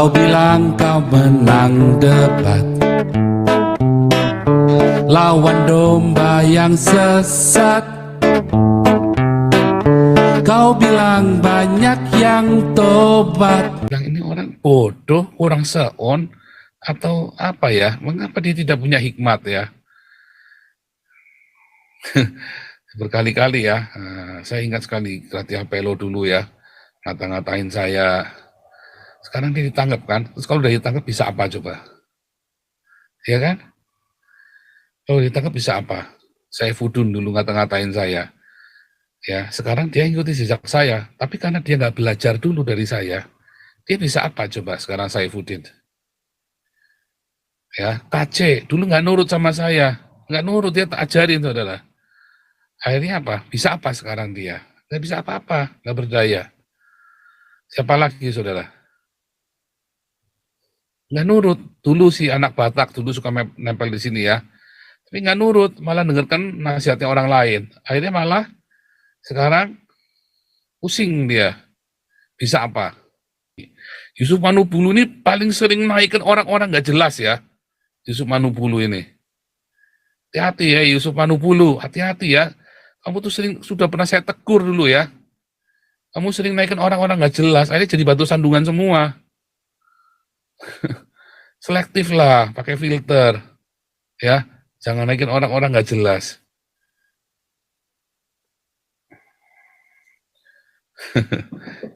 Kau bilang kau menang debat lawan domba yang sesat. Kau bilang banyak yang tobat. Bilang ini orang bodoh, kurang seon, atau apa ya? Mengapa dia tidak punya hikmat ya? Berkali-kali ya, saya ingat sekali Gratia Pelo dulu ya, ngata-ngatain saya. Sekarang dia ditangkap kan, terus kalau udah ditangkap bisa apa coba? Ya kan? Kalau ditangkap bisa apa? Saya Fudun dulu ngata-ngatain saya. Ya, sekarang dia ikuti jejak saya, tapi karena dia nggak belajar dulu dari saya, dia bisa apa coba sekarang saya Fudin? Ya, KC, dulu nggak nurut sama saya, nggak nurut, dia tak ajarin saudara. Akhirnya apa? Bisa apa sekarang dia? Nggak bisa apa-apa, nggak berdaya. Siapa lagi saudara? Nggak nurut. Dulu si anak Batak, dulu suka nempel di sini ya. Tapi nggak nurut, malah dengarkan nasihatnya orang lain. Akhirnya malah sekarang pusing dia. Bisa apa? Yusuf Manubulu ini paling sering naikkan orang-orang nggak jelas ya. Yusuf Manubulu ini. Hati-hati ya Yusuf Manubulu, hati-hati ya. Kamu tuh sudah pernah saya tegur dulu ya. Kamu sering naikkan orang-orang nggak jelas, akhirnya jadi batu sandungan semua. Selektif lah, pakai filter. Ya, jangan naikin orang-orang nggak jelas.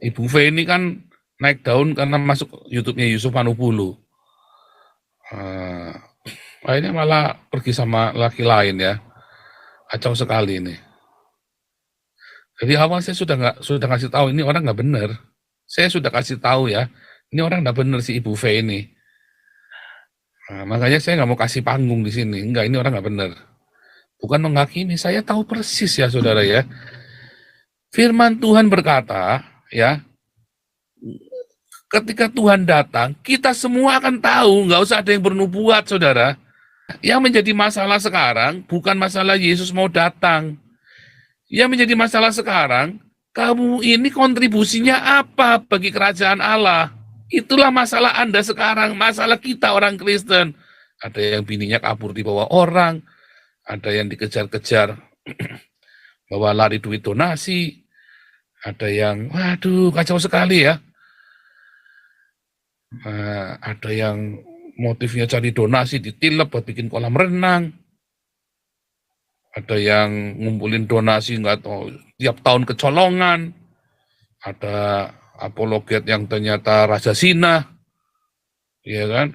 Ibu V ini kan naik daun karena masuk YouTube-nya Yusuf Manubulu. Akhirnya malah pergi sama laki lain ya. Kacau sekali ini. Jadi awal saya sudah kasih tahu ini orang nggak benar. Saya sudah kasih tahu ya, ini orang nggak benar si Ibu V ini. Makanya saya nggak mau kasih panggung di sini. Enggak, ini orang nggak benar. Bukan menghakimi, saya tahu persis ya saudara ya. Firman Tuhan berkata ya, ketika Tuhan datang, kita semua akan tahu, nggak usah ada yang bernubuat saudara. Yang menjadi masalah sekarang bukan masalah Yesus mau datang. Yang menjadi masalah sekarang, kamu ini kontribusinya apa bagi kerajaan Allah? Itulah masalah Anda sekarang, masalah kita orang Kristen. Ada yang bininya kabur di bawah orang, ada yang dikejar-kejar bawa lari duit donasi, ada yang, waduh kacau sekali ya. Ada yang motifnya cari donasi ditilep buat bikin kolam renang. Ada yang ngumpulin donasi nggak tahu tiap tahun kecolongan. Ada apologet yang ternyata raja zina, ya kan?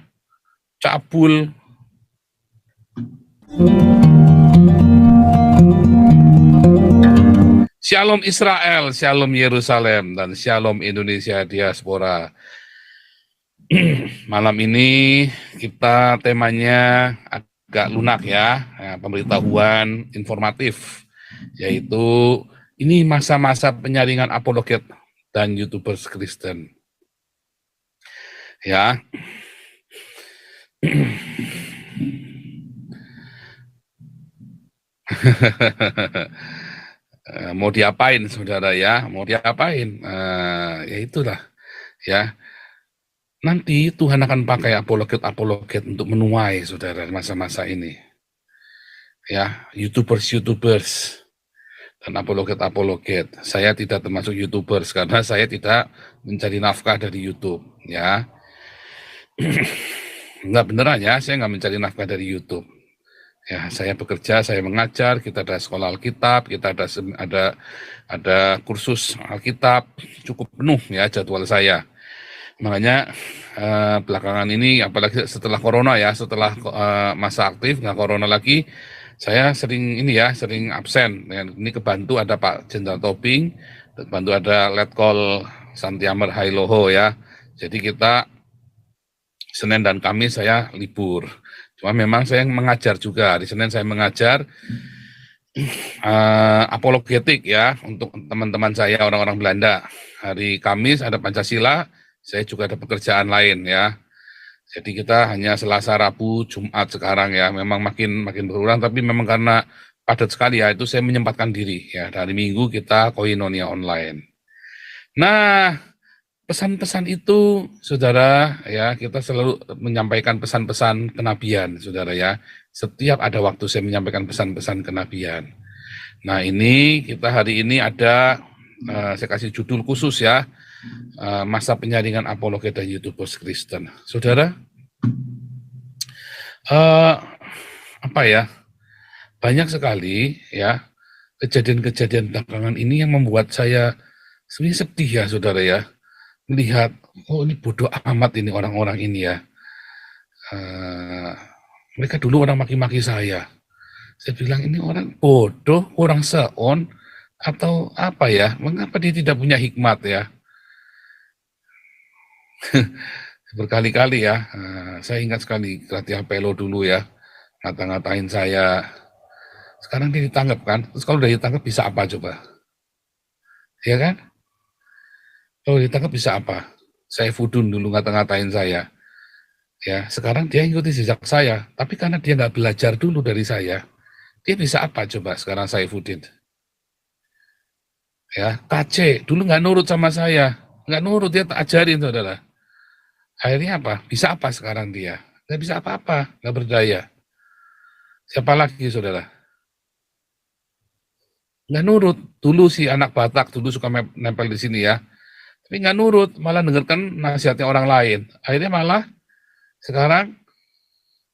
Cabul. Shalom Israel, Shalom Yerusalem, dan Shalom Indonesia Diaspora. Malam ini kita temanya agak lunak ya, pemberitahuan informatif, yaitu ini masa-masa penyaringan apologet dan YouTubers Kristen. Ya. Mau diapain saudara ya, mau diapain, ya itulah ya, nanti Tuhan akan pakai apologet untuk menuai saudara masa-masa ini ya, YouTubers dan apologet. Saya tidak termasuk YouTubers karena saya tidak mencari nafkah dari YouTube ya. Enggak beneran ya, saya nggak mencari nafkah dari YouTube. Ya, saya bekerja, saya mengajar, kita ada sekolah Alkitab, kita ada kursus Alkitab, cukup penuh ya jadwal saya. Makanya belakangan ini, apalagi setelah corona ya, setelah masa aktif, nggak corona lagi, saya sering absen. Ini kebantu ada Pak Jenderal Tobing, kebantu ada Letkol Santiamer Hailoho ya. Jadi kita Senin dan Kamis saya libur. Cuma memang saya mengajar juga, di Senin saya mengajar apologetik ya, untuk teman-teman saya orang-orang Belanda. Hari Kamis ada Pancasila, saya juga ada pekerjaan lain ya. Jadi kita hanya Selasa, Rabu, Jumat sekarang ya, memang makin berkurang, tapi memang karena padat sekali ya, itu saya menyempatkan diri ya, dari Minggu kita koinonia online. Nah, pesan-pesan itu, saudara, ya, kita selalu menyampaikan pesan-pesan kenabian, saudara, ya. Setiap ada waktu saya menyampaikan pesan-pesan kenabian. Nah, ini kita hari ini ada, saya kasih judul khusus ya, masa penyaringan apologet dan YouTubers Kristen. Saudara, apa ya, banyak sekali ya kejadian-kejadian belakangan ini yang membuat saya sebenarnya sedih ya, saudara ya. Melihat, oh ini bodoh amat ini orang-orang ini ya. Mereka dulu orang maki-maki saya. Saya bilang ini orang bodoh, kurang seon, atau apa ya? Mengapa dia tidak punya hikmat ya? Berkali-kali ya, saya ingat sekali Gratia Pelo dulu ya, ngata-ngatain saya. Sekarang dia ditangkap kan, terus kalau udah ditangkap bisa apa coba? Ya kan? Kalau ditangkap bisa apa? Saya Fudun dulu ngata-ngatain saya. Ya, sekarang dia ikuti jejak saya, tapi karena dia nggak belajar dulu dari saya, dia bisa apa coba sekarang saya Fudin? Ya, KC, dulu nggak nurut sama saya, nggak nurut, dia tak ajarin, saudara. Akhirnya apa? Bisa apa sekarang dia? Nggak bisa apa-apa, nggak berdaya. Siapa lagi, saudara? Nggak nurut. Dulu si anak Batak, dulu suka nempel di sini ya. Tapi nggak nurut, malah dengarkan nasihatnya orang lain. Akhirnya malah sekarang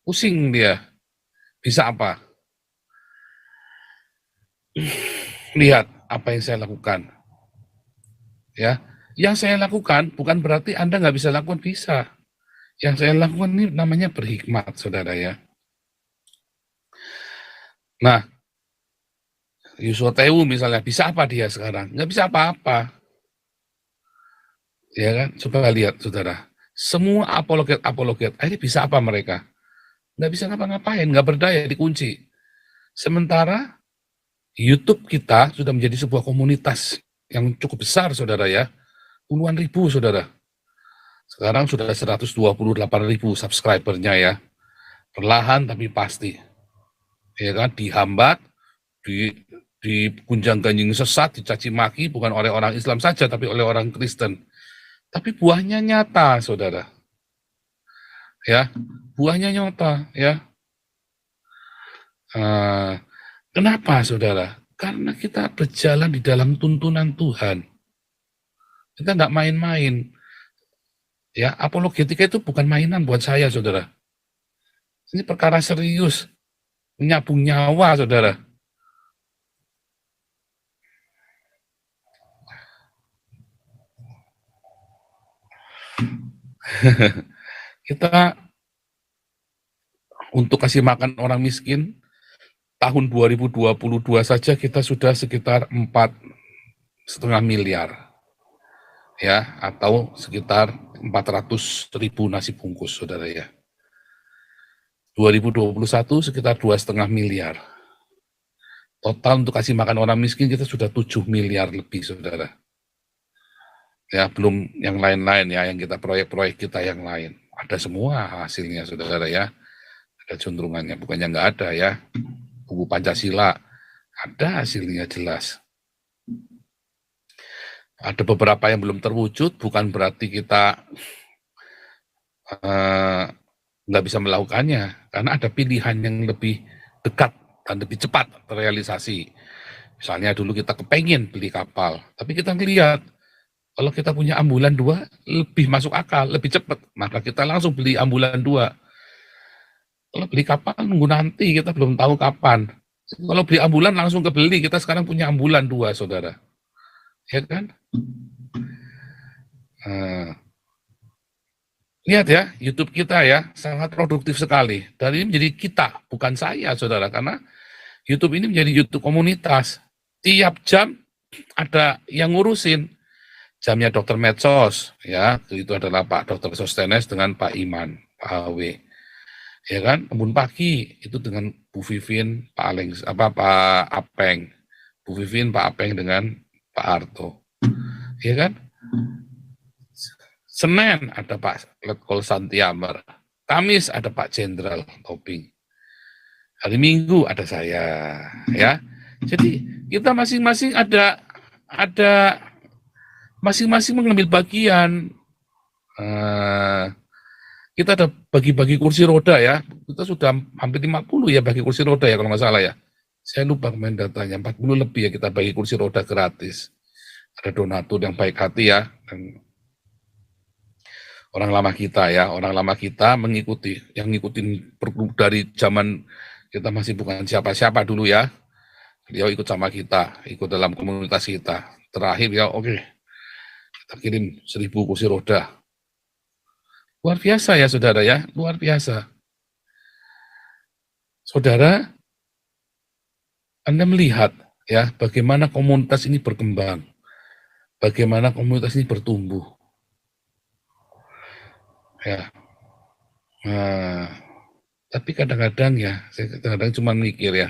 pusing dia. Bisa apa? Lihat apa yang saya lakukan. Ya, yang saya lakukan bukan berarti Anda nggak bisa lakukan, bisa. Yang saya lakukan ini namanya berhikmat, saudara ya. Nah, Yusuf Tewu misalnya, bisa apa dia sekarang? Nggak bisa apa-apa. Ya kan? Coba lihat, saudara. Semua apologet, akhirnya bisa apa mereka? Nggak bisa ngapa-ngapain, nggak berdaya, dikunci. Sementara YouTube kita sudah menjadi sebuah komunitas yang cukup besar, saudara ya. Puluhan ribu, saudara. Sekarang sudah 128.000 subscribernya ya. Perlahan tapi pasti. Ya kan, dihambat, dikunjang-ganjing sesat, dicaci maki, bukan oleh orang Islam saja, tapi oleh orang Kristen. Tapi buahnya nyata, saudara. Ya, buahnya nyata, ya. Kenapa, saudara? Karena kita berjalan di dalam tuntunan Tuhan. Kita nggak main-main. Ya, apologetika itu bukan mainan buat saya, saudara. Ini perkara serius, menyabung nyawa, saudara. Kita untuk kasih makan orang miskin, tahun 2022 saja kita sudah sekitar 4,5 miliar. Ya, atau sekitar 400.000 nasi bungkus, saudara ya. 2021 sekitar 2,5 miliar. Total untuk kasih makan orang miskin kita sudah 7 miliar lebih, saudara. Ya, belum yang lain-lain ya, yang kita proyek-proyek kita yang lain. Ada semua hasilnya, saudara ya. Ada cenderungannya, bukannya nggak ada ya. Buku Pancasila, ada hasilnya jelas. Ada beberapa yang belum terwujud, bukan berarti kita nggak bisa melakukannya, karena ada pilihan yang lebih dekat dan lebih cepat terrealisasi. Misalnya dulu kita kepengen beli kapal, tapi kita ngelihat kalau kita punya ambulan 2 lebih masuk akal, lebih cepat, maka kita langsung beli ambulan 2. Kalau beli kapal nunggu nanti, kita belum tahu kapan. Kalau beli ambulan langsung kebeli, kita sekarang punya ambulan 2, saudara. Ya kan? Lihat ya, YouTube kita ya, sangat produktif sekali. Dan ini menjadi kita, bukan saya, saudara. Karena YouTube ini menjadi YouTube komunitas. Tiap jam ada yang ngurusin. Jamnya Dokter Medsos, ya, itu adalah Pak Dokter Sostenes dengan Pak Iman, Pak HW. Ya kan, Embun Pagi, itu dengan Bu Vivin, Pak Apeng. Bu Vivin, Pak Apeng dengan Pak Harto. Ya kan? Senin ada Pak Letkol Santiamer. Kamis ada Pak Jenderal Toping. Hari Minggu ada saya, ya. Jadi kita masing-masing ada masing-masing mengambil bagian. Kita ada bagi-bagi kursi roda ya, kita sudah hampir 50 ya bagi kursi roda ya kalau nggak salah ya. Saya lupa main datanya, 40 lebih ya kita bagi kursi roda gratis. Ada donatur yang baik hati ya, dan orang lama kita mengikuti, yang ngikutin dari zaman kita masih bukan siapa-siapa dulu ya. Beliau ikut sama kita, ikut dalam komunitas kita. Terakhir ya oke, kita kirim 1000 kursi roda. Luar biasa ya saudara ya, luar biasa. Saudara, Anda melihat ya bagaimana komunitas ini berkembang, bagaimana komunitas ini bertumbuh. Ya, tapi kadang-kadang ya, saya kadang-kadang cuma mikir ya,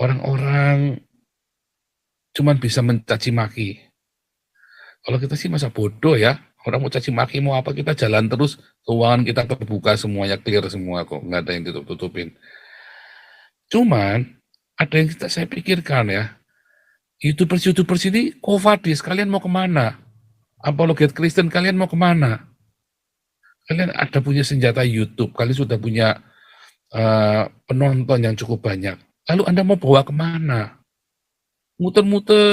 orang-orang cuma bisa mencaci maki. Kalau kita sih masa bodoh ya, orang mau caci maki mau apa, kita jalan terus, keuangan kita terbuka semuanya, clear semua kok, nggak ada yang ditutup-tutupin. Cuman ada yang saya pikirkan ya, YouTubers ini Kovadis, kalian mau kemana? Apologet Kristen, kalian mau kemana? Kalian ada punya senjata YouTube, kalian sudah punya penonton yang cukup banyak. Lalu Anda mau bawa kemana? Muter-muter.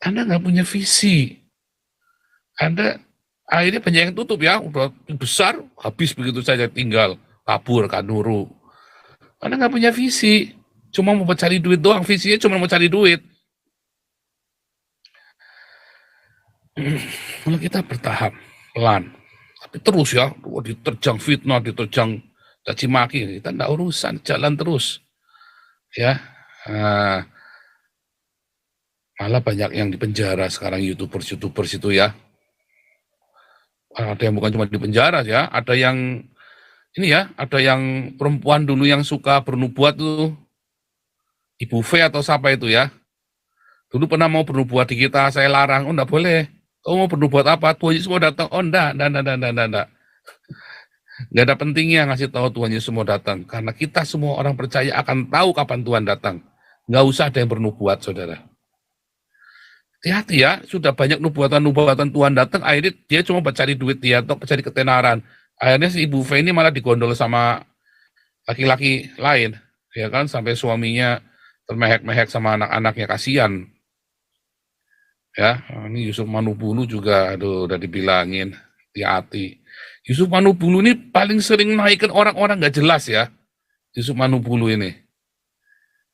Anda nggak punya visi. Anda akhirnya banyak yang tutup ya, udah besar, habis begitu saja tinggal, kabur, kanuru. Anda nggak punya visi, cuma mau cari duit doang, visinya cuma mau cari duit. Kalau kita bertahap, pelan, tapi terus ya, diterjang fitnah, diterjang caci maki, kita nggak urusan, jalan terus. Ya, malah banyak yang dipenjara sekarang YouTubers itu ya. Ada yang bukan cuma dipenjara ya, ada yang ini ya, ada yang perempuan dulu yang suka bernubuat tuh, Ibu V atau siapa itu ya. Dulu pernah mau bernubuat di kita, saya larang, oh enggak boleh. Kamu mau bernubuat apa? Tuhan Yesus mau datang. Oh enggak. Enggak ada pentingnya ngasih tahu Tuhan Yesus mau datang, karena kita semua orang percaya akan tahu kapan Tuhan datang. Enggak usah ada yang bernubuat, saudara. Hati-hati ya, sudah banyak nubuatan-nubuatan Tuhan datang, akhirnya dia cuma mencari duit dia atau mencari ketenaran. Akhirnya si Ibu V ini malah digondol sama laki-laki lain, ya kan, sampai suaminya termehek-mehek sama anak-anaknya, kasihan. Ya, ini Yusuf Manubulu juga, aduh, udah dibilangin, hati-hati. Yusuf Manubulu ini paling sering naikkan orang-orang nggak jelas ya, Yusuf Manubulu ini.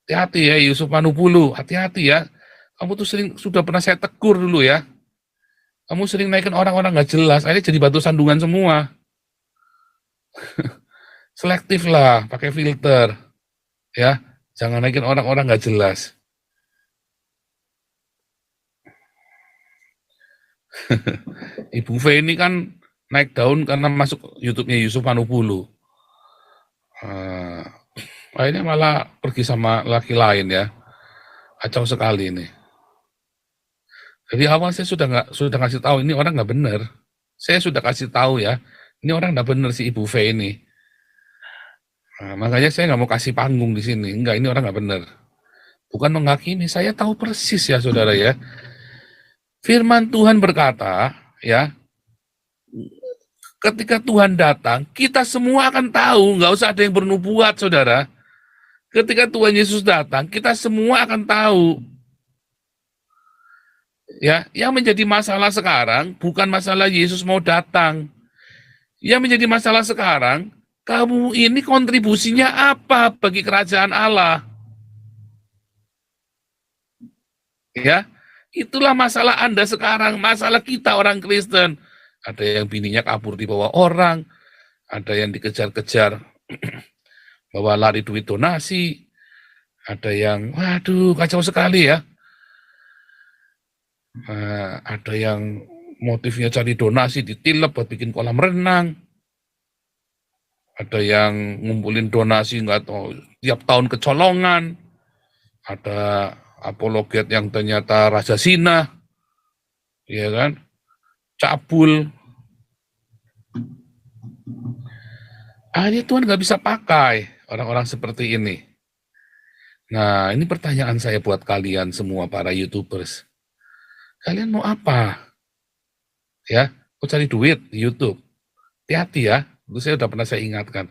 Hati-hati ya Yusuf Manubulu, hati-hati ya. Kamu tuh sudah pernah saya tegur dulu ya. Kamu sering naikkan orang-orang nggak jelas, akhirnya jadi batu sandungan semua. Selektif lah, pakai filter. Ya, jangan naikin orang-orang nggak jelas. Ibu V ini kan naik daun karena masuk YouTube-nya Yusuf Manubulu. Akhirnya malah pergi sama laki lain ya. Kacau sekali ini. Jadi awal saya sudah kasih tahu ini orang nggak benar. Saya sudah kasih tahu ya, ini orang nggak benar si Ibu V ini. Makanya saya nggak mau kasih panggung di sini. Enggak, ini orang nggak benar. Bukan menghakimi, saya tahu persis ya saudara ya. Firman Tuhan berkata ya, ketika Tuhan datang, kita semua akan tahu, nggak usah ada yang bernubuat saudara. Ketika Tuhan Yesus datang, kita semua akan tahu. Ya, yang menjadi masalah sekarang bukan masalah Yesus mau datang. Yang menjadi masalah sekarang, kamu ini kontribusinya apa bagi kerajaan Allah? Ya, itulah masalah Anda sekarang, masalah kita orang Kristen. Ada yang bininya kabur di bawah orang, ada yang dikejar-kejar bawa lari duit donasi, ada yang, waduh, kacau sekali ya. Ada yang motifnya cari donasi ditilep buat bikin kolam renang. Ada yang ngumpulin donasi nggak tahu tiap tahun kecolongan. Ada apologet yang ternyata raja zina, ya kan, cabul. Akhirnya Tuhan nggak bisa pakai orang-orang seperti ini. Nah, ini pertanyaan saya buat kalian semua para YouTubers. Kalian mau apa? Ya, mau cari duit di YouTube? Hati-hati ya, itu saya udah pernah saya ingatkan.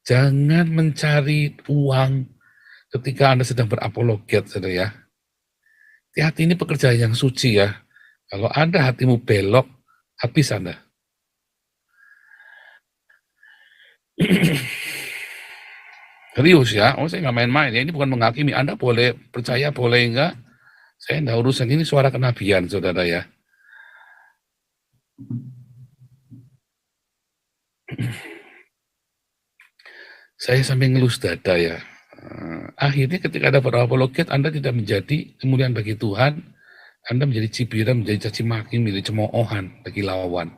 Jangan mencari uang ketika Anda sedang berapologet, saudara ya. Hati-hati, ini pekerjaan yang suci ya. Kalau Anda hatimu belok, habis Anda. Serius ya, saya nggak main-main ya, ini bukan menghakimi. Anda boleh percaya, boleh enggak. Saya enggak urusan, ini suara kenabian, saudara ya. Saya sampai ngelus dada ya. Akhirnya ketika ada berapologet, Anda tidak menjadi kemuliaan bagi Tuhan, Anda menjadi cibiran, menjadi caci maki, menjadi cemoohan bagi lawan.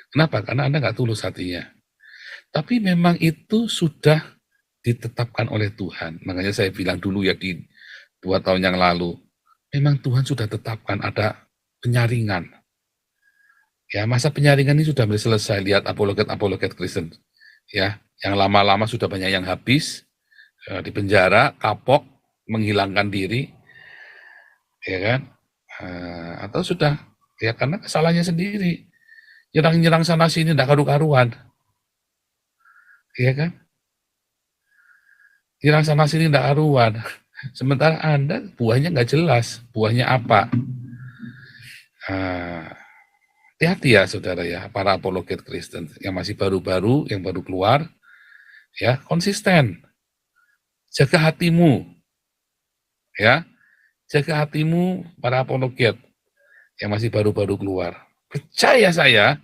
Kenapa? Karena Anda nggak tulus hatinya. Tapi memang itu sudah ditetapkan oleh Tuhan. Makanya saya bilang dulu ya di 2 tahun yang lalu, memang Tuhan sudah tetapkan ada penyaringan. Ya, masa penyaringan ini sudah mulai selesai. Lihat apologet-apologet Kristen. Ya, yang lama-lama sudah banyak yang habis, di penjara, kapok, menghilangkan diri, ya kan? Atau sudah, ya karena kesalahannya sendiri. Nyerang-nyerang sana sini tidak karu-karuan, ya kan? Nyerang sana sini tidak karuan. Sementara Anda buahnya nggak jelas, buahnya apa? Hati-hati ya saudara ya, para apologet Kristen yang masih baru-baru, yang baru keluar, ya konsisten. Jaga hatimu, ya. Jaga hatimu para apologet yang masih baru-baru keluar. Percaya saya,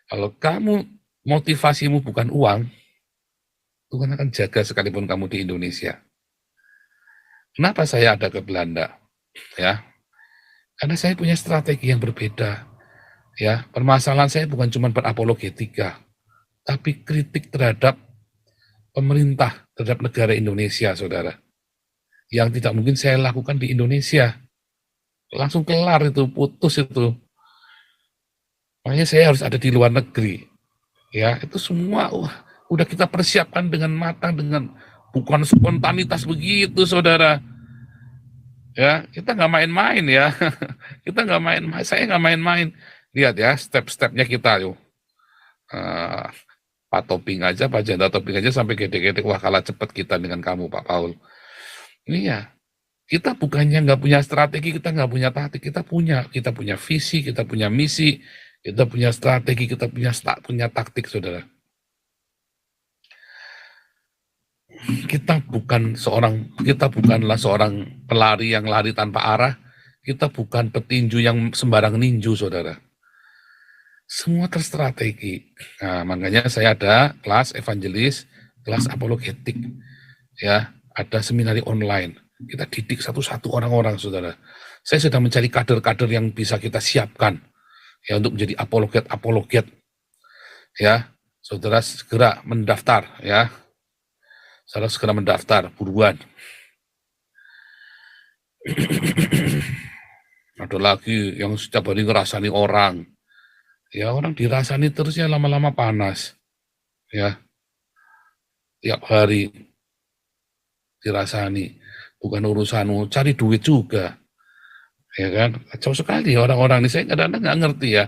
kalau kamu motivasimu bukan uang, Tuhan akan jaga sekalipun kamu di Indonesia. Kenapa saya ada ke Belanda? Ya, karena saya punya strategi yang berbeda. Ya, permasalahan saya bukan cuma berapologetika, tapi kritik terhadap pemerintah, terhadap negara Indonesia, saudara. Yang tidak mungkin saya lakukan di Indonesia. Langsung kelar itu, putus itu. Makanya saya harus ada di luar negeri. Ya, itu semua udah kita persiapkan dengan matang, dengan bukan spontanitas begitu, saudara. Ya, kita nggak main-main ya. Kita nggak main-main, saya nggak main-main. Lihat ya, step-stepnya kita yuk. Pak Toping aja, Pak Janda Toping aja sampai gede-gede, wah kalah cepat kita dengan kamu Pak Paul. Iya, kita bukannya nggak punya strategi, kita nggak punya taktik, kita punya visi, kita punya misi, kita punya strategi, kita punya taktik, saudara. Kita bukanlah seorang pelari yang lari tanpa arah, kita bukan petinju yang sembarang ninju, saudara. Semua terstrategi. Nah, makanya saya ada kelas evangelis, kelas apologetik, ya, ada seminari online. Kita didik satu-satu orang-orang, saudara. Saya sedang mencari kader-kader yang bisa kita siapkan, ya, untuk menjadi apologet-apologet, ya. Saudara segera mendaftar, ya. Saudara segera mendaftar, buruan. Ada lagi yang setiap hari ngerasani orang. Ya, orang dirasani terus ya lama-lama panas. Ya, tiap hari dirasani. Bukan urusanmu, cari duit juga. Ya kan, kacau sekali orang-orang ini. Saya kadang-kadang nggak ngerti ya.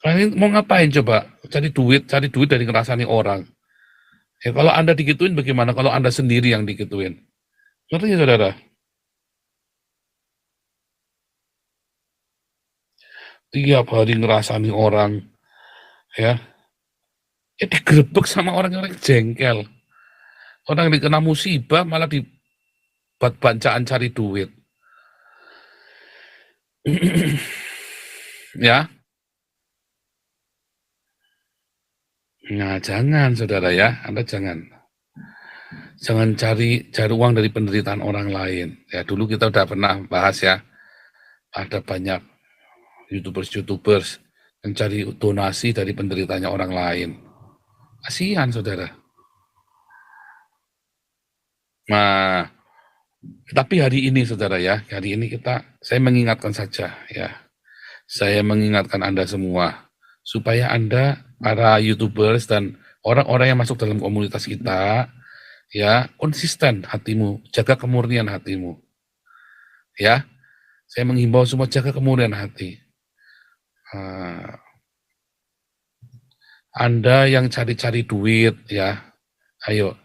Kalian mau ngapain coba? Cari duit dari ngerasani orang. Ya kalau Anda digituin bagaimana kalau Anda sendiri yang digituin? Ngerti ya saudara? Tiap hari ngerasani orang, ya digerebek sama orang-orang jengkel. Orang yang kena musibah malah dibuat bancaan cari duit. Ya, nah jangan saudara ya, Anda jangan cari uang dari penderitaan orang lain. Ya dulu kita udah pernah bahas ya, ada banyak YouTubers mencari donasi dari penderitanya orang lain. Kasihan saudara. Nah, tapi hari ini saudara ya, hari ini saya mengingatkan saja ya. Saya mengingatkan Anda semua supaya Anda para YouTubers dan orang-orang yang masuk dalam komunitas kita ya, konsisten hatimu, jaga kemurnian hatimu. Ya, saya menghimbau semua jaga kemurnian hati. Anda yang cari-cari duit, ya, ayo,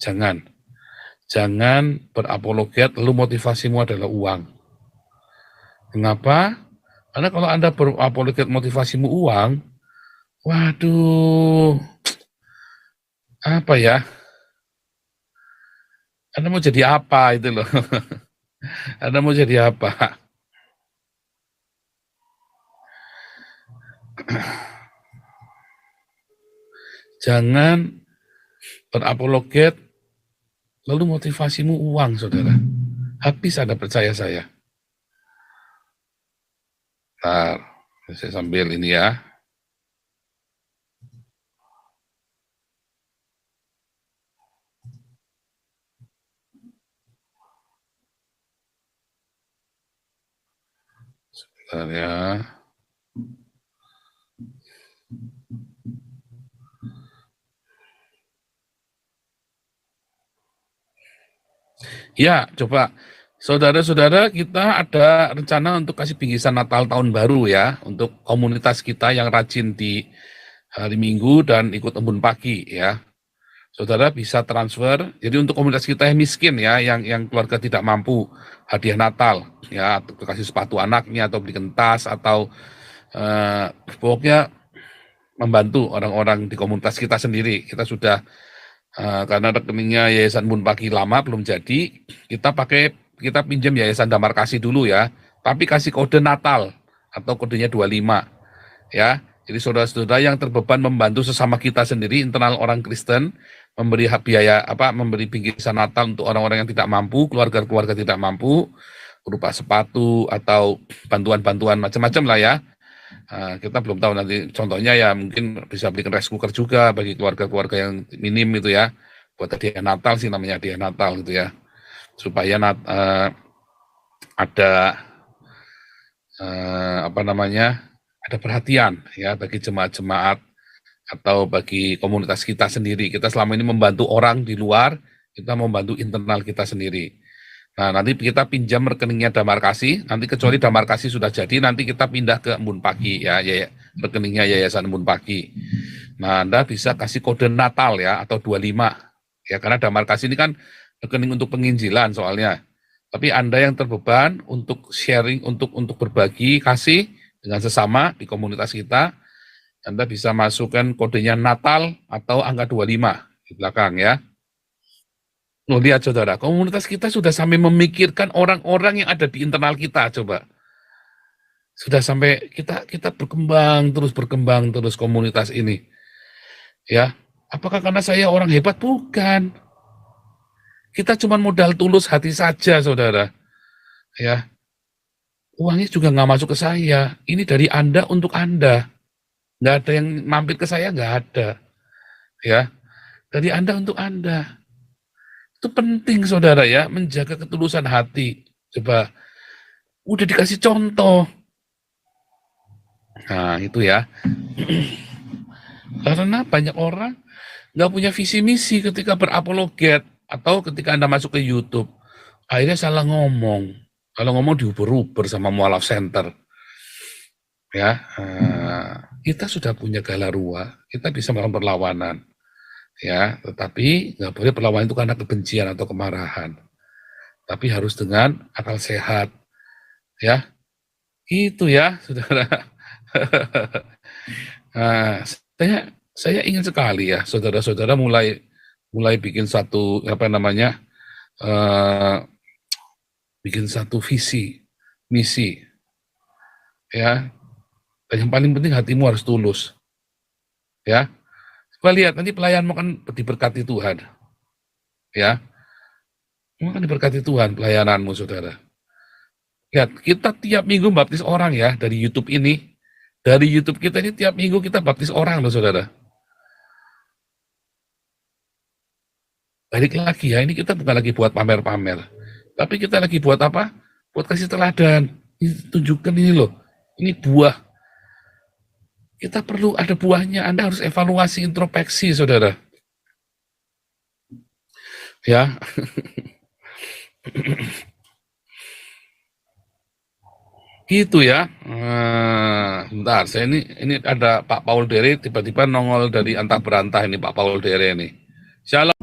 jangan berapologet lalu motivasimu adalah uang. Mengapa? Karena kalau Anda berapologet motivasimu uang, waduh, apa ya? Anda mau jadi apa itu loh? Anda mau jadi apa? Jangan berapologet lalu motivasimu uang, saudara. Habis Anda percaya saya. Bentar, saya sambil ini ya. Sebentar ya. Ya, coba. Saudara-saudara, kita ada rencana untuk kasih bingkisan Natal tahun baru ya, untuk komunitas kita yang rajin di hari Minggu dan ikut embun pagi ya. Saudara bisa transfer. Jadi untuk komunitas kita yang miskin ya, yang keluarga tidak mampu, hadiah Natal ya, atau kasih sepatu anaknya atau beli tas atau pokoknya membantu orang-orang di komunitas kita sendiri. Kita sudah karena rekeningnya Yayasan Embun Pagi lama belum jadi, kita pinjam Yayasan Damar Kasih dulu ya, tapi kasih kode Natal atau kodenya 25 ya. Jadi saudara-saudara yang terbeban membantu sesama kita sendiri, internal orang Kristen, memberi hak biaya memberi bingkisan Natal untuk orang-orang yang tidak mampu, keluarga-keluarga tidak mampu, berupa sepatu atau bantuan-bantuan macam-macam lah ya. Kita belum tahu nanti contohnya ya mungkin bisa belikan rice cooker juga bagi keluarga-keluarga yang minim itu ya, buat hadiah Natal sih namanya hadiah Natal gitu ya, supaya ada ada perhatian ya bagi jemaat-jemaat atau bagi komunitas kita sendiri. Kita selama ini membantu orang di luar, kita membantu internal kita sendiri. Nah, nanti kita pinjam rekeningnya Damar Kasih, nanti kecuali Damar Kasih sudah jadi, nanti kita pindah ke Embun Pagi ya, rekeningnya Yayasan Embun Pagi. Nah, Anda bisa kasih kode Natal ya, atau 25. Ya, karena Damar Kasih ini kan rekening untuk penginjilan soalnya. Tapi Anda yang terbeban untuk sharing, untuk berbagi kasih dengan sesama di komunitas kita, Anda bisa masukkan kodenya Natal atau angka 25 di belakang ya. Loh, lihat saudara, komunitas kita sudah sampai memikirkan orang-orang yang ada di internal kita, coba. Sudah sampai kita berkembang terus komunitas ini. Ya, apakah karena saya orang hebat? Bukan. Kita cuma modal tulus hati saja, saudara. Ya, uangnya juga nggak masuk ke saya. Ini dari Anda untuk Anda. Nggak ada yang mampir ke saya, nggak ada. Ya, dari Anda untuk Anda. Itu penting saudara ya, menjaga ketulusan hati. Coba, udah dikasih contoh. Nah itu ya. Karena banyak orang nggak punya visi misi ketika berapologet atau ketika Anda masuk ke YouTube. Akhirnya salah ngomong. Kalau ngomong diuber-uber sama mualaf center. Ya, kita sudah punya galarua, kita bisa melakukan perlawanan. Ya, tetapi nggak boleh perlawanan itu karena kebencian atau kemarahan. Tapi harus dengan akal sehat. Ya, itu ya, saudara. Nah, saya ingin sekali ya, saudara-saudara mulai bikin satu bikin satu visi, misi, ya. Dan yang paling penting hatimu harus tulus, ya. Coba lihat nanti pelayanmu kan diberkati Tuhan, ya. Kan diberkati Tuhan pelayananmu, saudara. Lihat, kita tiap minggu baptis orang ya dari YouTube ini. Dari YouTube kita ini tiap minggu kita baptis orang loh, saudara. Balik lagi ya, ini kita bukan lagi buat pamer-pamer. Tapi kita lagi buat apa? Buat kasih teladan. Ini tunjukkan ini loh, ini buah. Kita perlu ada buahnya, Anda harus evaluasi, introspeksi, saudara. Ya. Gitu ya. Bentar, saya ini ada Pak Paul Dere tiba-tiba nongol dari antah berantah ini Pak Paul Dere ini. Shalom.